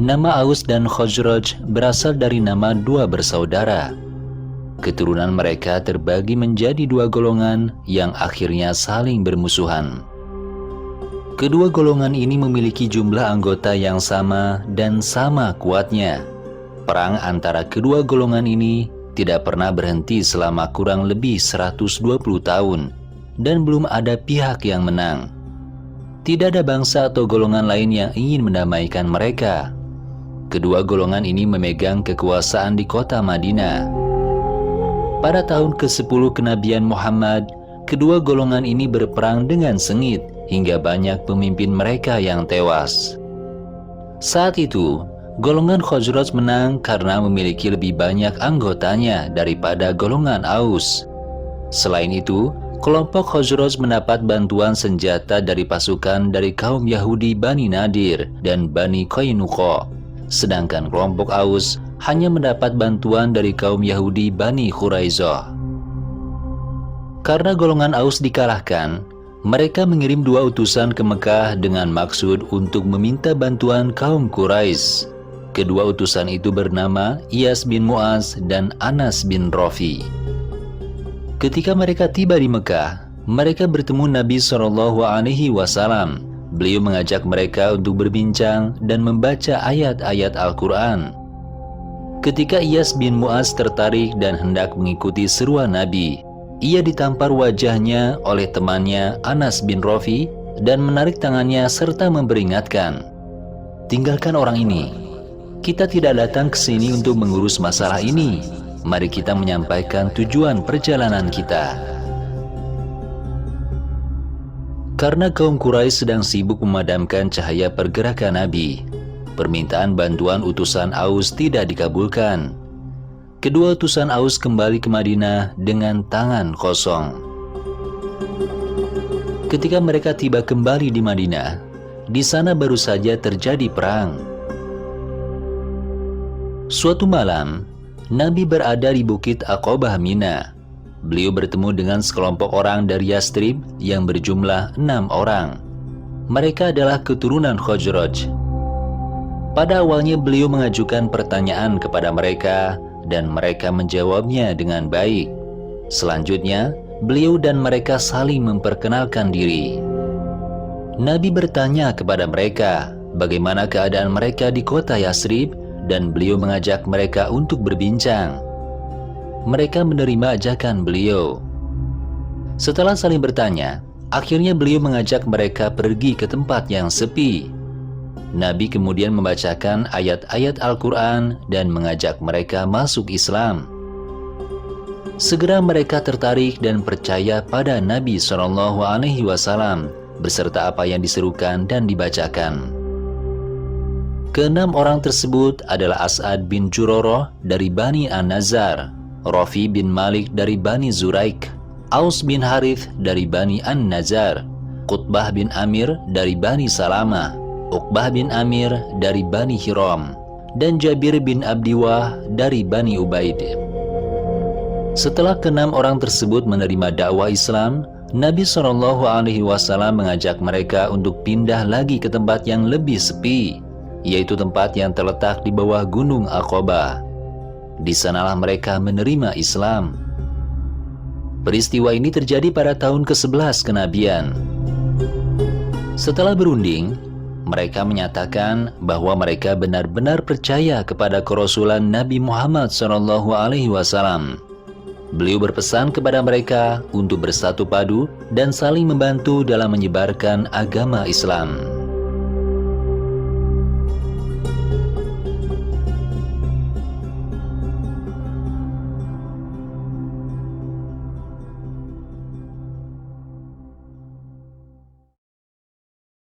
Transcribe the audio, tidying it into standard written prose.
Nama Aus dan Khazraj berasal dari nama dua bersaudara. Keturunan mereka terbagi menjadi dua golongan yang akhirnya saling bermusuhan. Kedua golongan ini memiliki jumlah anggota yang sama dan sama kuatnya. Perang antara kedua golongan ini tidak pernah berhenti selama kurang lebih 120 tahun dan belum ada pihak yang menang. Tidak ada bangsa atau golongan lain yang ingin mendamaikan mereka. Kedua golongan ini memegang kekuasaan di kota Madinah. Pada tahun ke-10 kenabian Muhammad, kedua golongan ini berperang dengan sengit hingga banyak pemimpin mereka yang tewas. Saat itu, golongan Khazraj menang karena memiliki lebih banyak anggotanya daripada golongan Aus. Selain itu, kelompok Khazraj mendapat bantuan senjata dari pasukan dari kaum Yahudi Bani Nadir dan Bani Qainuqa. Sedangkan kelompok Aus hanya mendapat bantuan dari kaum Yahudi Bani Quraisyah. Karena golongan Aus dikalahkan, mereka mengirim dua utusan ke Mekah dengan maksud untuk meminta bantuan kaum Quraisy. Kedua utusan itu bernama Iyas bin Mu'az dan Anas bin Rafi. Ketika mereka tiba di Mekah, mereka bertemu Nabi SAW. Beliau mengajak mereka untuk berbincang dan membaca ayat-ayat Al-Quran. Ketika Iyas bin Mu'az tertarik dan hendak mengikuti seruan Nabi, ia ditampar wajahnya oleh temannya Anas bin Rafi dan menarik tangannya serta memperingatkan, "Tinggalkan orang ini. Kita tidak datang ke sini untuk mengurus masalah ini. Mari kita menyampaikan tujuan perjalanan kita." Karena kaum Quraisy sedang sibuk memadamkan cahaya pergerakan Nabi, permintaan bantuan utusan Aus tidak dikabulkan. Kedua utusan Aus kembali ke Madinah dengan tangan kosong. Ketika mereka tiba kembali di Madinah, di sana baru saja terjadi perang. Suatu malam, Nabi berada di Bukit Aqabah Mina. Beliau bertemu dengan sekelompok orang dari Yastrib yang berjumlah 6 orang. Mereka adalah keturunan Khazraj. Pada awalnya beliau mengajukan pertanyaan kepada mereka dan mereka menjawabnya dengan baik. Selanjutnya, beliau dan mereka saling memperkenalkan diri. Nabi bertanya kepada mereka bagaimana keadaan mereka di kota Yastrib dan beliau mengajak mereka untuk berbincang. Mereka menerima ajakan beliau. Setelah saling bertanya, akhirnya beliau mengajak mereka pergi ke tempat yang sepi. Nabi kemudian membacakan ayat-ayat Al-Quran dan mengajak mereka masuk Islam. Segera mereka tertarik dan percaya pada Nabi SAW beserta apa yang diserukan dan dibacakan. Keenam orang tersebut adalah As'ad bin Juroroh dari Bani An-Nazar, Rafi bin Malik dari Bani Zuraik, Aus bin Harith dari Bani An-Nazar, Qutbah bin Amir dari Bani Salamah, Uqbah bin Amir dari Bani Hiram, dan Jabir bin Abdiwah dari Bani Ubaid. Setelah keenam orang tersebut menerima dakwah Islam, Nabi SAW mengajak mereka untuk pindah lagi ke tempat yang lebih sepi, yaitu tempat yang terletak di bawah Gunung Aqabah. Di sanalah mereka menerima Islam. Peristiwa ini terjadi pada tahun ke-11 kenabian. Setelah berunding, mereka menyatakan bahwa mereka benar-benar percaya kepada kerasulan Nabi Muhammad SAW. Beliau berpesan kepada mereka untuk bersatu padu dan saling membantu dalam menyebarkan agama Islam.